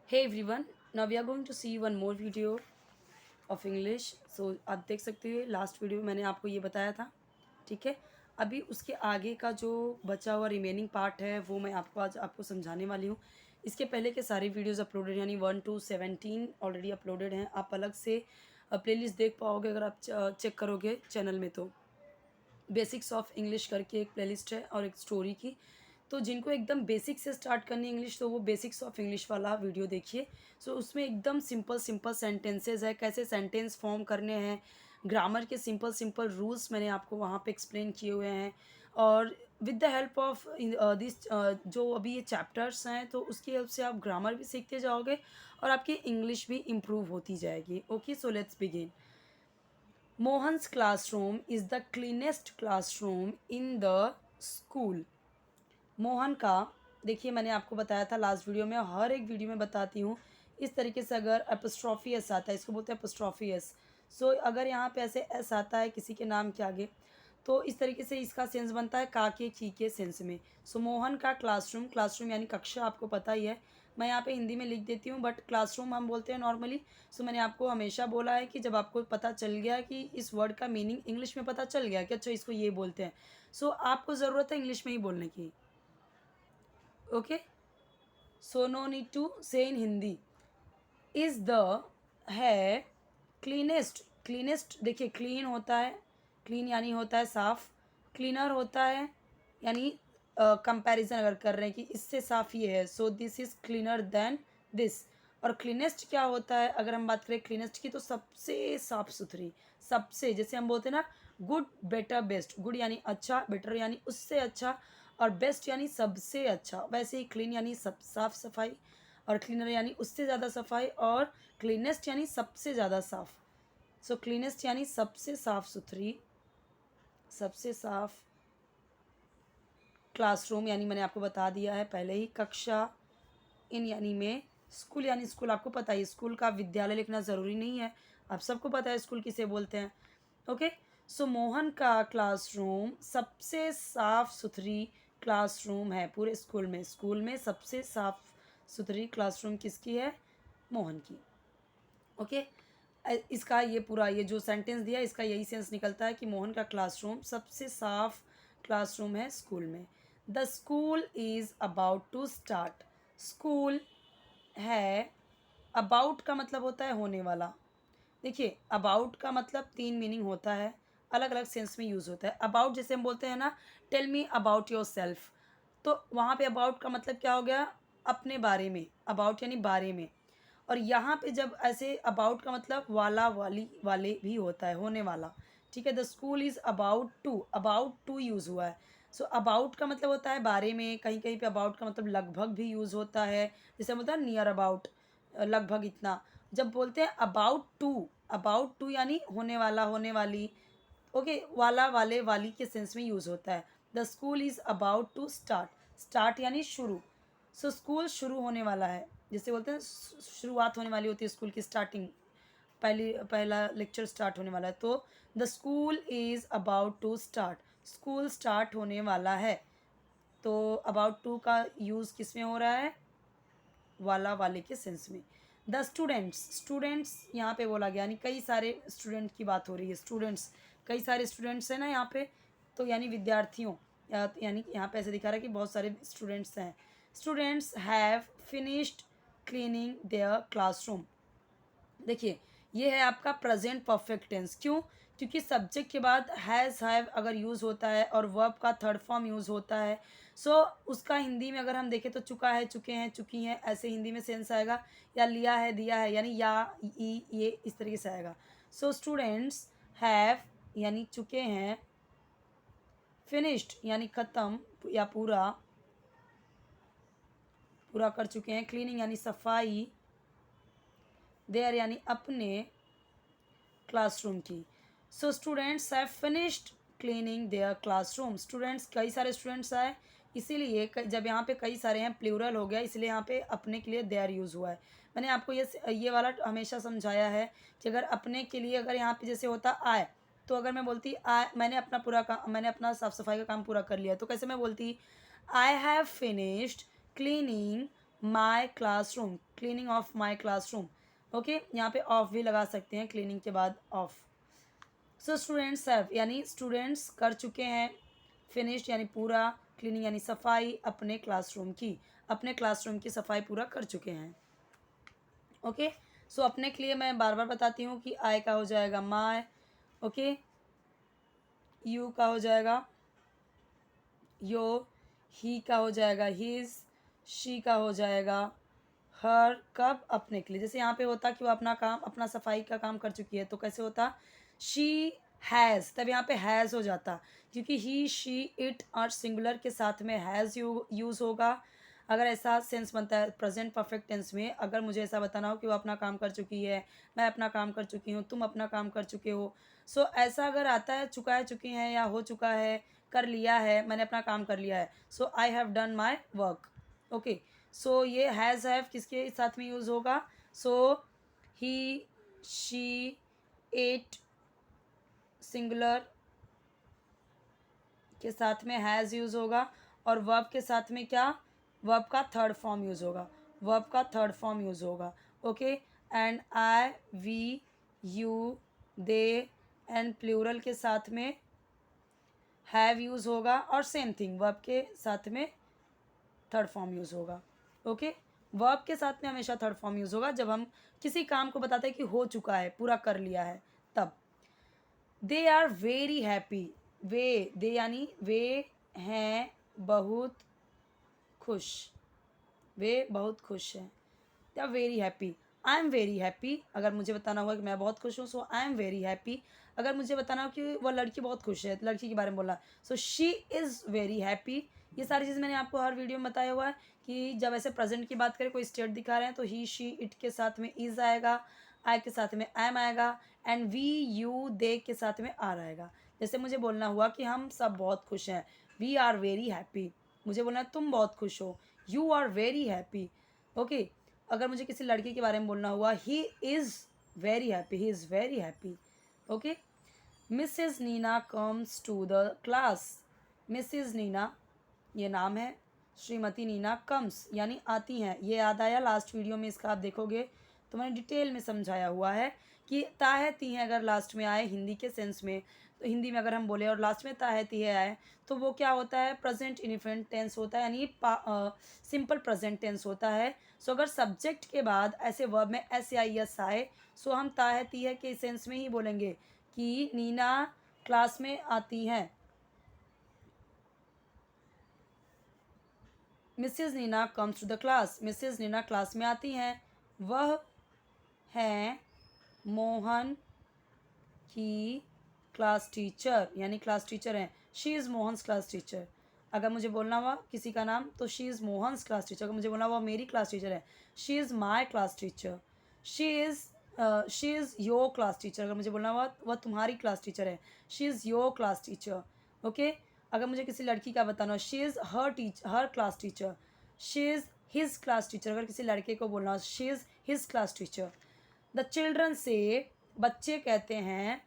Hey everyone, now we are going to see one more video of English. So आप देख सकते हो last video में मैंने आपको ये बताया था, ठीक है। अभी उसके आगे का जो बचा हुआ रिमेनिंग पार्ट है वो मैं आपको आज आपको समझाने वाली हूँ। इसके पहले के सारे वीडियोस अपलोडेड यानी 1 to 17 ऑलरेडी अपलोडेड हैं। आप अलग से प्लेलिस्ट देख पाओगे अगर आप चेक करोगे चैनल में। तो बेसिक्स ऑफ इंग्लिश करके एक प्लेलिस्ट है और एक स्टोरी की। तो जिनको एकदम बेसिक से स्टार्ट करनी है इंग्लिश तो वो बेसिक्स ऑफ इंग्लिश वाला वीडियो देखिए। सो उसमें एकदम सिंपल सिंपल सेंटेंसेस है, कैसे सेंटेंस फॉर्म करने हैं, ग्रामर के सिंपल सिंपल रूल्स मैंने आपको वहाँ पे एक्सप्लेन किए हुए हैं। और with the help of this जो अभी ये चैप्टर्स हैं तो उसकी हेल्प से आप ग्रामर भी सीखते जाओगे और आपकी इंग्लिश भी इम्प्रूव होती जाएगी। Okay, so let's begin. Mohan's classroom is the cleanest classroom in the school. Mohan का, देखिए मैंने आपको बताया था लास्ट वीडियो में, हर एक वीडियो में बताती हूँ इस तरीके से। अगर अपोस्ट्रॉफी एस आता है, इसको बोलते हैं अपोस्ट्रॉफी एस। सो अगर यहाँ पे ऐसे एस आता है किसी के नाम के आगे तो इस तरीके से इसका सेंस बनता है का के की के सेंस में। सो मोहन का क्लासरूम, क्लासरूम यानी कक्षा, आपको पता ही है। मैं यहाँ पे हिंदी में लिख देती हूँ बट क्लासरूम हम बोलते हैं नॉर्मली। सो मैंने आपको हमेशा बोला है कि जब आपको पता चल गया कि इस वर्ड का मीनिंग इंग्लिश में पता चल गया कि अच्छा इसको ये बोलते हैं, सो आपको ज़रूरत है इंग्लिश में ही बोलने की। Okay, so no need to say in Hindi. Is the है क्लीनेस्ट, क्लीनेस्ट देखिए क्लीन होता है, क्लीन यानी होता है साफ, क्लीनर होता है यानी कंपैरिजन अगर कर रहे हैं कि इससे साफ ये है, so this is cleaner then this. और क्लीनेस्ट क्या होता है, अगर हम बात करें क्लीनेस्ट की तो सबसे साफ सुथरी, सबसे, जैसे हम बोलते हैं ना गुड बेटर बेस्ट, गुड यानी अच्छा, बेटर यानी उससे अच्छा, और बेस्ट यानी सबसे अच्छा, वैसे ही क्लीन यानी सब साफ सफाई, और क्लीनर यानी उससे ज़्यादा सफाई, और क्लीनेस्ट यानी सबसे ज़्यादा साफ। सो क्लीनेस्ट यानी सबसे साफ सुथरी, सबसे साफ। क्लासरूम यानी मैंने आपको बता दिया है पहले ही। कक्षा, इन यानी में, स्कूल यानी स्कूल, आपको पता है स्कूल का विद्यालय लिखना ज़रूरी नहीं है, आप सबको पता है स्कूल किसे बोलते हैं। ओके, सो मोहन का क्लासरूम सबसे साफ सुथरी क्लासरूम है पूरे स्कूल में। स्कूल में सबसे साफ सुथरी क्लासरूम किसकी है, मोहन की। ओके, इसका ये पूरा ये जो सेंटेंस दिया इसका यही सेंस निकलता है कि मोहन का क्लासरूम सबसे साफ क्लासरूम है स्कूल में। The school is about to start, school है, अबाउट का मतलब होता है होने वाला। देखिए अबाउट का मतलब तीन मीनिंग होता है, अलग अलग सेंस में यूज़ होता है। अबाउट जैसे हम बोलते हैं ना, tell me about yourself, तो वहाँ पे अबाउट का मतलब क्या हो गया, अपने बारे में, अबाउट यानी बारे में। और यहाँ पे जब ऐसे अबाउट का मतलब वाला वाली वाले भी होता है, होने वाला, ठीक है। The school is about to use हुआ है। सो अबाउट का मतलब होता है बारे में, कहीं कहीं पे अबाउट का मतलब लगभग भी यूज़ होता है, जैसे हम होता है नियर अबाउट, लगभग इतना। जब बोलते हैं अबाउट टू यानी होने वाला, होने वाली। ओके, वाला वाले वाली के सेंस में यूज़ होता है। The school is about to start, start यानी शुरू। सो स्कूल शुरू होने वाला है, जैसे बोलते हैं शुरुआत होने वाली होती है स्कूल की, स्टार्टिंग, पहला लेक्चर स्टार्ट होने वाला है। तो the school is about to start, school start होने वाला है। तो अबाउट टू का यूज़ किस में हो रहा है, वाला वाले के सेंस में। द स्टूडेंट्स, स्टूडेंट्स यहाँ पे बोला गया यानी कई सारे स्टूडेंट की बात हो रही है। स्टूडेंट्स, कई सारे स्टूडेंट्स हैं ना यहाँ पे, तो यानी विद्यार्थियों, यानी यहाँ पे ऐसे दिखा रहा है कि बहुत सारे स्टूडेंट्स हैं। Students have finished cleaning their classroom, देखिए ये है आपका प्रेजेंट परफेक्ट टेंस। क्यों, क्योंकि सब्जेक्ट के बाद हैज़ हैव अगर यूज़ होता है और वर्ब का थर्ड फॉर्म यूज़ होता है, सो उसका हिंदी में अगर हम देखें तो चुका है, चुके हैं, चुकी हैं, ऐसे हिंदी में सेंस आएगा। या लिया है, दिया है, यानी या ई ये इस तरीके से आएगा। सो स्टूडेंट्स हैव यानी चुके हैं, फिनिश्ड यानी ख़त्म या पूरा, पूरा कर चुके हैं, क्लीनिंग यानी सफाई, देयर यानी अपने, क्लासरूम की। So students have finished cleaning their classroom, students कई सारे स्टूडेंट्स आए, इसीलिए जब यहाँ पे कई सारे हैं प्लूरल हो गया, इसलिए यहाँ पे अपने के लिए देयर यूज़ हुआ है। मैंने आपको ये वाला हमेशा समझाया है कि अगर अपने के लिए अगर यहाँ पे जैसे होता आए, तो अगर मैं बोलती आए, मैंने अपना पूरा काम, मैंने अपना साफ़ सफाई का काम पूरा कर लिया, तो कैसे मैं बोलती, I have finished cleaning my classroom, cleaning of my classroom. Okay, यहाँ पे ऑफ भी लगा सकते हैं, क्लीनिंग के बाद ऑफ। सो स्टूडेंट्स हैव यानी स्टूडेंट्स कर चुके हैं, फिनिश्ड यानी पूरा, क्लीनिंग यानी सफाई अपने क्लासरूम की, अपने क्लासरूम की सफाई पूरा कर चुके हैं। ओके, सो अपने के लिए मैं बार बार बताती हूँ कि आई का हो जाएगा माई, ओके, यू का हो जाएगा यो, ही का हो जाएगा हिज, शी का हो जाएगा हर। कब? अपने के लिए। जैसे यहाँ पे होता कि वो अपना काम, अपना सफाई का काम कर चुकी है, तो कैसे होता? शी हैज़, तब यहाँ पे हैज़ हो जाता, क्योंकि ही शी इट और सिंगुलर के साथ में हैज़ यूज़ होगा। अगर ऐसा सेंस बनता है प्रेजेंट परफेक्ट टेंस में, अगर मुझे ऐसा बताना हो कि वो अपना काम कर चुकी है, मैं अपना काम कर चुकी हूँ, तुम अपना काम कर चुके हो, सो ऐसा अगर आता है चुका है, चुकी हैं, या हो चुका है, कर लिया है, मैंने अपना काम कर लिया है, so I have done my work. Okay, so ये हैज़ हैव किसके साथ में यूज़ होगा? So he she it singular के साथ में हैज़ यूज़ होगा, और वर्ब के साथ में क्या? वर्ब का थर्ड फॉर्म यूज़ होगा, वर्ब का थर्ड फॉर्म यूज़ होगा। Okay, and I, we, you, they and plural के साथ में हैव यूज़ होगा, और सेम थिंग वर्ब के साथ में थर्ड फॉर्म यूज़ होगा। ओके, वर्ब के साथ में हमेशा थर्ड फॉर्म यूज़ होगा जब हम किसी काम को बताते हैं कि हो चुका है, पूरा कर लिया है, तब। दे आर वेरी हैप्पी, वे, दे यानी वे हैं बहुत खुश, वे बहुत खुश हैं, they are very happy. I am very happy, अगर मुझे बताना होगा कि मैं बहुत खुश हूँ, so I am very happy. अगर मुझे बताना हो कि वह लड़की बहुत खुश है, तो लड़की के बारे में बोलना, so she is very happy. ये सारी चीज़ मैंने आपको हर वीडियो में बताया हुआ है कि जब ऐसे प्रेजेंट की बात करें, कोई स्टेट दिखा रहे हैं, तो ही शी इट के साथ में इज़ आएगा, आई के साथ में एम आएगा, एंड वी यू दे के साथ में आर आएगा। जैसे मुझे बोलना हुआ कि हम सब बहुत खुश हैं, वी आर वेरी हैप्पी। मुझे बोलना है तुम बहुत खुश हो, you are very happy. Okay, अगर मुझे किसी लड़के के बारे में बोलना हुआ, he is very happy, he is very happy. Okay, Mrs Neena comes to the class, Mrs Neena ये नाम है, श्रीमती नीना कम्स यानी आती हैं। ये याद आया, लास्ट वीडियो में इसका आप देखोगे तो मैंने डिटेल में समझाया हुआ है कि ता है ती है अगर लास्ट में आए हिंदी के सेंस में, तो हिंदी में अगर हम बोले और लास्ट में ता है ती है आए, तो वो क्या होता है? प्रेजेंट इनफिनिट टेंस होता है, यानी सिंपल प्रेजेंट टेंस होता है। सो अगर सब्जेक्ट के बाद ऐसे वर्ब में एस या एस आए, सो हम ता है ती है के सेंस में ही बोलेंगे कि नीना क्लास में आती हैं। Mrs Neena comes to the class, Mrs Neena class में आती हैं। वह हैं मोहन की क्लास टीचर, यानी क्लास टीचर हैं, she is Mohan's class teacher. अगर मुझे बोलना हुआ किसी का नाम, तो she is Mohan's class teacher. अगर मुझे बोलना हुआ मेरी क्लास टीचर है, she is my class teacher. She is your class teacher. अगर मुझे बोलना हुआ वह तुम्हारी क्लास टीचर है, she is your class teacher. Okay, अगर मुझे किसी लड़की का बताना हो, she is her class teacher, she is his class teacher. अगर किसी लड़के को बोलना हो, she is his class teacher. The children से, बच्चे कहते हैं,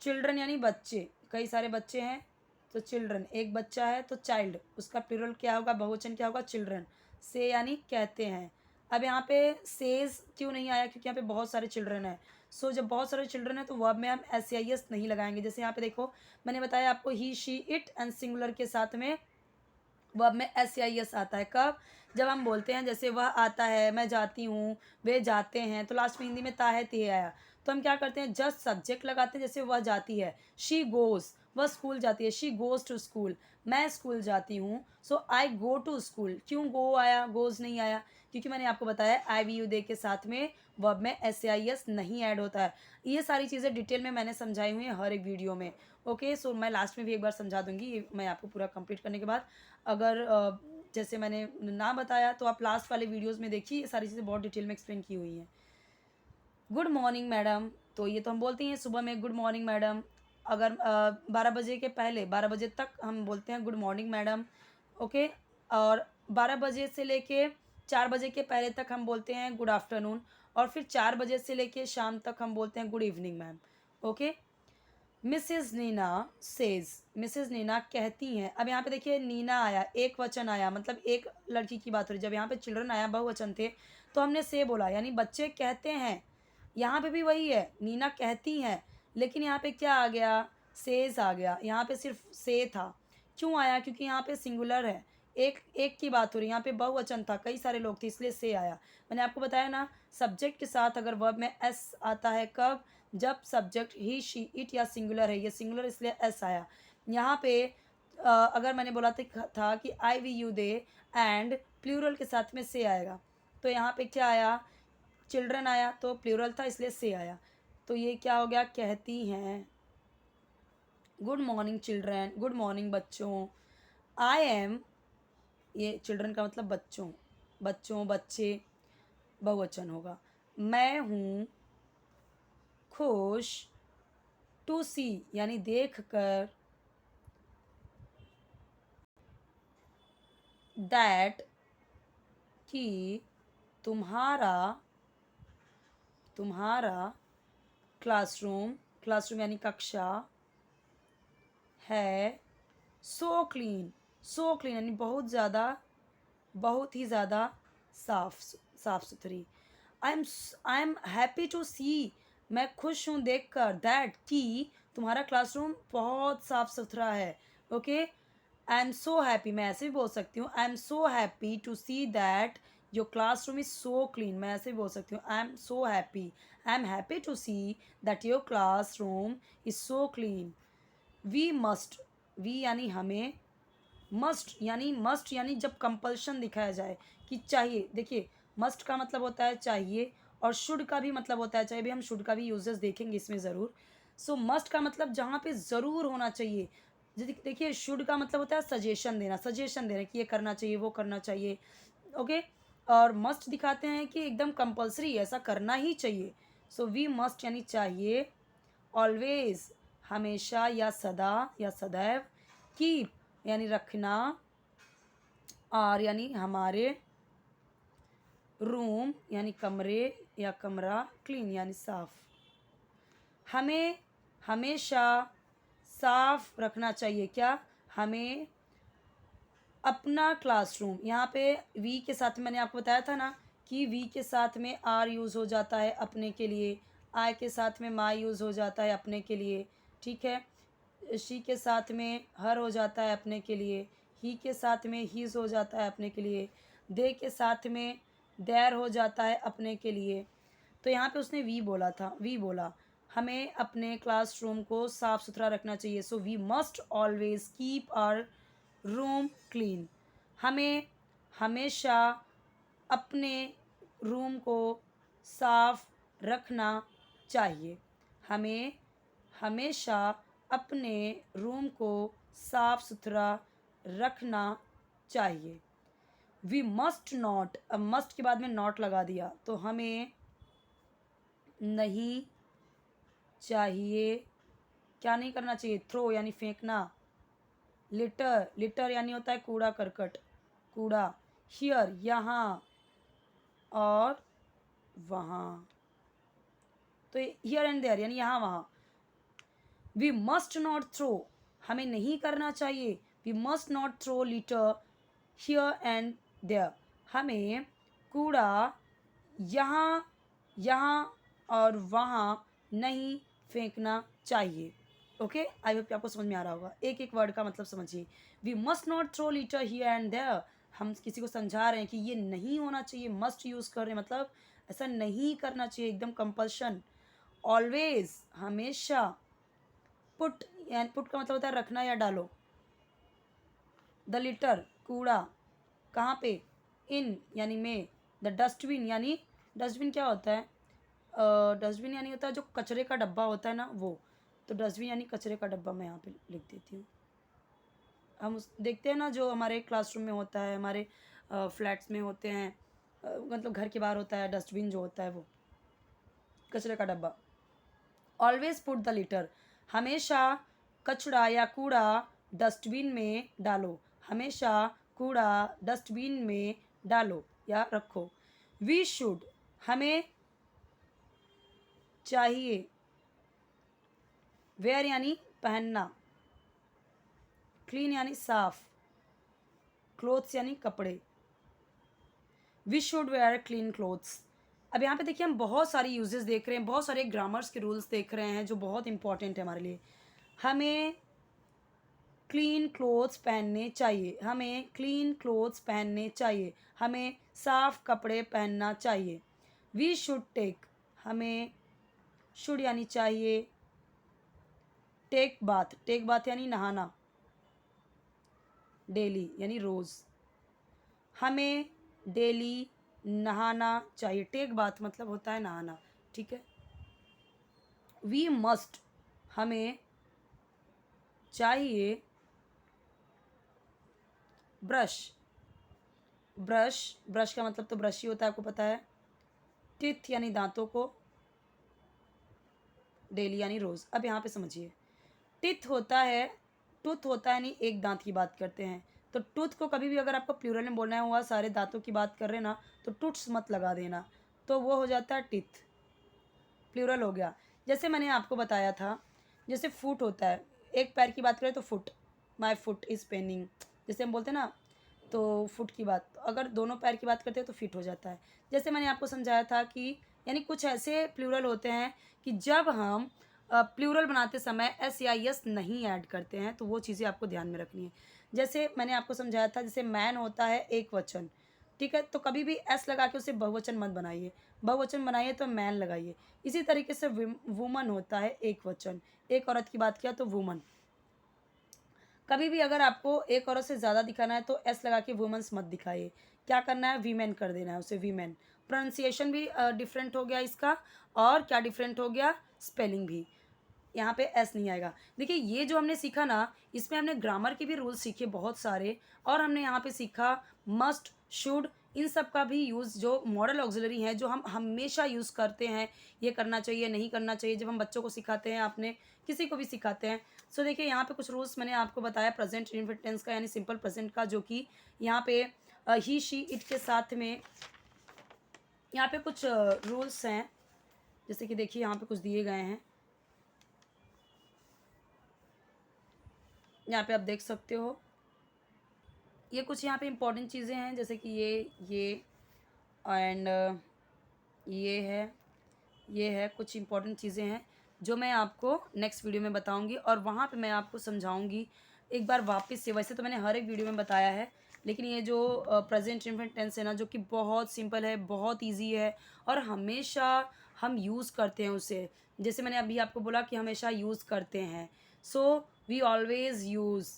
चिल्ड्रन यानी बच्चे, कई सारे बच्चे हैं तो चिल्ड्रन, एक बच्चा है तो चाइल्ड, उसका प्लूरल क्या होगा, बहुवचन क्या होगा? चिल्ड्रन। से यानी कहते हैं। अब यहाँ पे सेज क्यों नहीं आया? क्योंकि यहाँ पे बहुत सारे चिल्ड्रन हैं। सो जब बहुत सारे चिल्ड्रन हैं तो वर्ब में हम एस आई एस नहीं लगाएंगे। जैसे यहाँ पे देखो, मैंने बताया आपको ही शी इट एंड सिंगुलर के साथ में वर्ब में एस या एस आता है। कब? जब हम बोलते हैं जैसे वह आता है, मैं जाती हूँ, वे जाते हैं, तो लास्ट में हिंदी में ता है ते आया, तो हम क्या करते हैं? जस्ट सब्जेक्ट लगाते हैं। जैसे वह जाती है, शी गोज़, वह स्कूल जाती है, शी गोज़ टू स्कूल, मैं स्कूल जाती हूँ, so I go to school. क्यों गो आया, गोज़ नहीं आया? क्योंकि मैंने आपको बताया आई वी यू दे के साथ में वर्ब में एस आई एस नहीं ऐड होता है। ये सारी चीज़ें डिटेल में मैंने समझाई हुई हैं हर एक वीडियो में। ओके, सो मैं लास्ट में भी एक बार समझा दूंगी, ये मैं आपको पूरा कंप्लीट करने के बाद। अगर जैसे मैंने ना बताया तो आप लास्ट वाले वीडियोस में देखिए, ये सारी चीज़ें बहुत डिटेल में एक्सप्लेन की हुई हैं। गुड मॉर्निंग मैडम, तो ये तो हम बोलते हैं सुबह में गुड मॉर्निंग मैडम। अगर 12 बजे के पहले, 12 बजे तक हम बोलते हैं गुड मॉर्निंग मैडम। ओके, और 12 बजे से लेके 4 बजे के पहले तक हम बोलते हैं गुड आफ्टरनून, और फिर 4 बजे से लेके शाम तक हम बोलते हैं good evening ma'am. Okay, Mrs Neena says, Mrs Neena कहती हैं। अब यहाँ पे देखिए नीना आया, एक वचन आया, मतलब एक लड़की की बात हो रही। जब यहाँ पे चिल्ड्रन आया, बहुवचन थे, तो हमने से बोला, यानी बच्चे कहते हैं। यहाँ पे भी वही है, नीना कहती हैं, लेकिन यहाँ पे क्या आ गया, सेज आ गया। यहाँ पे सिर्फ से था। क्यों आया? क्योंकि यहाँ पे सिंगुलर है, एक एक की बात हो रही। यहाँ पे बहुवचन था, कई सारे लोग थे, इसलिए से आया। मैंने आपको बताया ना, सब्जेक्ट के साथ अगर वर्ब में एस आता है, कब? जब सब्जेक्ट ही, शी, इट या सिंगुलर है। ये सिंगुलर इसलिए एस आया। यहाँ पे अगर मैंने बोला था कि I we you they, and plural के साथ में से आएगा, तो यहाँ पे क्या आया, चिल्ड्रन आया, तो प्लूरल था इसलिए से आया। तो ये क्या हो गया, कहती हैं। Good morning children, good morning बच्चों। आई एम, ये चिल्ड्रन का मतलब बच्चों, बच्चों, बच्चे, बहुवचन होगा। मैं हूँ खुश, टू सी यानी देख कर, दैट कि तुम्हारा, तुम्हारा क्लासरूम, क्लासरूम यानी कक्षा, है सो क्लीन, सो क्लीन यानी बहुत ज़्यादा, बहुत ही ज़्यादा साफ, साफ सुथरी। आई एम हैप्पी टू सी, मैं खुश हूँ देख कर, दैट कि तुम्हारा क्लासरूम बहुत साफ सुथरा है। Okay, I am so happy, मैं ऐसे भी बोल सकती हूँ, I am so happy to see that your classroom is so clean. मैं ऐसे भी बोल सकती हूँ, I am so happy, I am happy to see that your classroom is so clean. We must, we यानी हमें, मस्ट यानी जब कंपल्शन दिखाया जाए कि चाहिए। देखिए, मस्ट का मतलब होता है चाहिए, और शुड का भी मतलब होता है चाहिए। भी हम शुड का भी यूजेस देखेंगे इसमें ज़रूर। सो मस्ट का मतलब जहाँ पे ज़रूर होना चाहिए। देखिए, शुड का मतलब होता है सजेशन देना, सजेशन देना कि ये करना चाहिए, वो करना चाहिए। ओके, और मस्ट दिखाते हैं कि एकदम कंपल्सरी, ऐसा करना ही चाहिए। सो वी मस्ट यानी चाहिए, ऑलवेज हमेशा या सदा या सदैव, कीप यानी रखना, और यानी हमारे, रूम यानी कमरे या कमरा, क्लीन यानी साफ। हमें हमेशा साफ रखना चाहिए, क्या? हमें अपना क्लासरूम, यहाँ पे वी के साथ मैंने आपको बताया था ना कि वी के साथ में आर यूज़ हो जाता है अपने के लिए, आई के साथ में माई यूज़ हो जाता है अपने के लिए, ठीक है। शी के साथ में हर हो जाता है अपने के लिए, ही के साथ में हीज़ हो जाता है अपने के लिए, दे के साथ में देर हो जाता है अपने के लिए। तो यहाँ पे उसने वी बोला था, वी बोला हमें अपने क्लासरूम को साफ़ सुथरा रखना चाहिए। So we must always keep our room clean. हमें हमेशा अपने रूम को साफ रखना चाहिए। हमें हमेशा अपने रूम को साफ सुथरा रखना चाहिए। वी मस्ट नॉट, अब मस्ट के बाद में नॉट लगा दिया, तो हमें नहीं चाहिए, क्या नहीं करना चाहिए, थ्रो यानी फेंकना, लिटर, लिटर यानी होता है कूड़ा करकट, कूड़ा, हियर यहाँ, और वहाँ, तो हियर एंड देयर यानी यहाँ वहाँ। वी मस्ट नॉट थ्रो, हमें नहीं करना चाहिए, we must not throw litter here and there, हमें कूड़ा यहाँ, यहाँ और वहाँ नहीं फेंकना चाहिए। ओके, आई होप आपको समझ में आ रहा होगा, एक एक वर्ड का मतलब समझिए। We must not throw litter here and there, हम किसी को समझा रहे हैं कि ये नहीं होना चाहिए, मस्ट यूज़ कर रहे हैं, मतलब ऐसा नहीं करना चाहिए, एकदम कंपल्शन। ऑलवेज हमेशा, पुट यानी पुट का मतलब होता है रखना या डालो, द लिटर कूड़ा, कहाँ पे, इन यानी में, द डस्टबिन यानी, डस्टबिन क्या होता है, डस्टबिन यानी होता है जो कचरे का डब्बा होता है ना वो, तो डस्टबिन यानी कचरे का डब्बा, मैं यहाँ पे लिख देती हूँ। हम देखते हैं ना जो हमारे क्लासरूम में होता है, हमारे फ्लैट्स में होते हैं, मतलब घर के बाहर होता है डस्टबिन जो होता है वो कचरे का डब्बा। ऑलवेज पुट द लिटर, हमेशा कचरा या कूड़ा डस्टबिन में डालो, हमेशा कूड़ा डस्टबिन में डालो या रखो। वी शुड, हमें चाहिए, वेयर यानी पहनना, क्लीन यानी साफ, क्लोथ्स यानी कपड़े, we should wear clean clothes. अब यहाँ पे देखिए हम बहुत सारी यूजेस देख रहे हैं, बहुत सारे ग्रामर्स के रूल्स देख रहे हैं जो बहुत इंपॉर्टेंट है हमारे लिए। हमें क्लीन क्लोथ्स पहनने चाहिए, हमें क्लीन क्लोथ्स पहनने चाहिए, हमें साफ कपड़े पहनना चाहिए। वी शुड टेक, हमें शुड यानी चाहिए, टेक बाथ यानी नहाना, डेली यानी रोज़, हमें डेली नहाना चाहिए। टेक बाथ मतलब होता है नहाना, ठीक है। वी मस्ट, हमें चाहिए, ब्रश, ब्रश का मतलब तो ब्रश ही होता है, आपको पता है। टिथ यानी दांतों को, डेली यानी रोज़। अब यहाँ पे समझिए, टिथ होता है, टूथ होता है, नहीं एक दांत की बात करते हैं, तो टूथ को कभी भी अगर आपको प्लूरल में बोलना है, हुआ सारे दांतों की बात कर रहे हैं ना, तो टूथ्स मत लगा देना, तो वो हो जाता है टिथ, प्लूरल हो गया। जैसे मैंने आपको बताया था, जैसे फुट होता है, एक पैर की बात करें तो foot, my foot is paining, जैसे हम बोलते हैं ना, तो फुट की बात, अगर दोनों पैर की बात करते हैं तो फिट हो जाता है। जैसे मैंने आपको समझाया था कि यानी कुछ ऐसे प्लूरल होते हैं कि जब हम प्लूरल बनाते समय एस या यस नहीं ऐड करते हैं, तो वो चीज़ें आपको ध्यान में रखनी है। जैसे मैंने आपको समझाया था, जैसे मैन होता है एक वचन, ठीक है, तो कभी भी एस लगा के उसे बहुवचन मत बनाइए, बहुवचन बनाइए तो मैन लगाइए। इसी तरीके से वुमन होता है एक वचन, एक औरत की बात किया तो वुमन। कभी भी अगर आपको एक औरत से ज़्यादा दिखाना है तो एस लगा के वुमेंस मत दिखाइए, क्या करना है, वीमेन कर देना है उसे, वीमेन। प्रोनाउंसिएशन भी डिफरेंट हो गया इसका, और क्या डिफरेंट हो गया, स्पेलिंग भी, यहाँ पे एस नहीं आएगा। देखिए ये जो हमने सीखा ना, इसमें हमने ग्रामर के भी रूल्स सीखे बहुत सारे, और हमने यहाँ पे सीखा मस्ट, शुड, इन सब का भी यूज़, जो मॉडल ऑक्सिलरी हैं जो हम हमेशा यूज़ करते हैं, ये करना चाहिए नहीं करना चाहिए, जब हम बच्चों को सिखाते हैं, आपने किसी को भी सिखाते हैं। सो देखिए यहाँ पे कुछ रूल्स मैंने आपको बताया प्रेजेंट इनफिनिट टेंस का, यानी सिंपल प्रेजेंट का, जो कि यहाँ पे ही शी इट के साथ में यहाँ पे कुछ रूल्स हैं, जैसे कि देखिए यहाँ पे कुछ दिए गए हैं, यहाँ पे आप देख सकते हो, ये कुछ यहाँ पे इंपॉर्टेंट चीज़ें हैं, जैसे कि ये एंड ये है कुछ इंपॉर्टेंट चीज़ें हैं जो मैं आपको नेक्स्ट वीडियो में बताऊंगी, और वहाँ पे मैं आपको समझाऊंगी एक बार वापस से। वैसे तो मैंने हर एक वीडियो में बताया है, लेकिन ये जो प्रेजेंट इनफिनिट टेंस है ना, जो कि बहुत सिंपल है, बहुत ईजी है, और हमेशा हम यूज़ करते हैं उसे, जैसे मैंने अभी आपको बोला कि हमेशा यूज़ करते हैं। So we always use,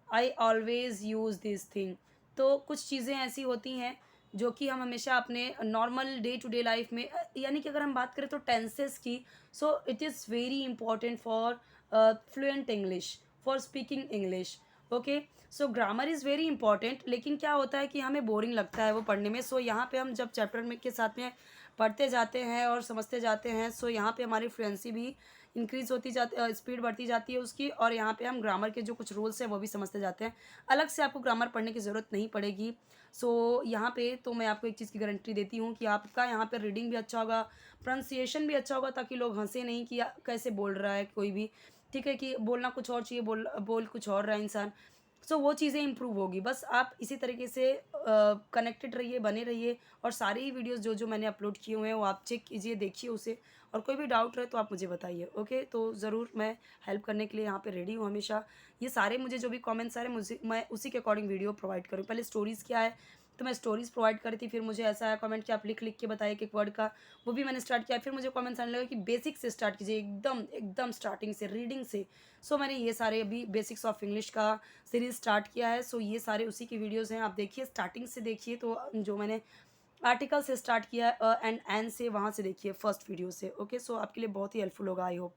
I always use this thing. तो कुछ चीज़ें ऐसी होती हैं जो कि हम हमेशा अपने normal day to day life में यानी कि अगर हम बात करें तो टेंसेस की, so it is very important for fluent English, for speaking English. Okay, so grammar is very important, लेकिन क्या होता है कि हमें बोरिंग लगता है वो पढ़ने में। सो यहाँ पे हम जब चैप्टर में के साथ में पढ़ते जाते हैं और समझते जाते हैं, सो यहाँ पे हमारी फ्लुएंसी भी इंक्रीज़ होती जाती, स्पीड बढ़ती जाती है उसकी, और यहाँ पे हम ग्रामर के जो कुछ रूल्स हैं वो भी समझते जाते हैं। अलग से आपको ग्रामर पढ़ने की ज़रूरत नहीं पड़ेगी। सो यहाँ पे तो मैं आपको एक चीज़ की गारंटी देती हूँ कि आपका यहाँ पे रीडिंग भी अच्छा होगा, प्रोनाउंसिएशन भी अच्छा होगा, ताकि लोग हंसे नहीं कि कैसे बोल रहा है कोई भी, ठीक है, कि बोलना कुछ और चाहिए, बोल कुछ और रहा है इंसान। सो वो चीज़ें इंप्रूव होगी। बस आप इसी तरीके से कनेक्टेड रहिए, बने रहिए, और सारे ही वीडियोस जो जो मैंने अपलोड किए हुए हैं वो आप चेक कीजिए, देखिए उसे, और कोई भी डाउट रहे तो आप मुझे बताइए। ओके, तो ज़रूर मैं हेल्प करने के लिए यहाँ पे रेडी हूँ हमेशा। ये सारे मुझे जो भी कमेंट्स आ रहे हैं, मुझे मैं उसी के अकॉर्डिंग वीडियो प्रोवाइड करूँ। पहले स्टोरीज़ क्या है, तो मैं स्टोरीज़ प्रोवाइड करी थी, फिर मुझे ऐसा आया कमेंट कि आप लिख लिख के बताइए एक एक वर्ड का, वो भी मैंने स्टार्ट किया। फिर मुझे कमेंट्स आने लगा कि बेसिक से स्टार्ट कीजिए, एकदम एकदम स्टार्टिंग से, रीडिंग से। सो मैंने ये सारे अभी बेसिक्स ऑफ इंग्लिश का सीरीज़ स्टार्ट किया है। सो ये सारे उसी की वीडियोज़ हैं, आप देखिए स्टार्टिंग से देखिए, तो जो मैंने आर्टिकल से स्टार्ट किया है एंड से, वहाँ से देखिए फर्स्ट वीडियो से। ओके, सो आपके लिए बहुत ही हेल्पफुल होगा, आई होप।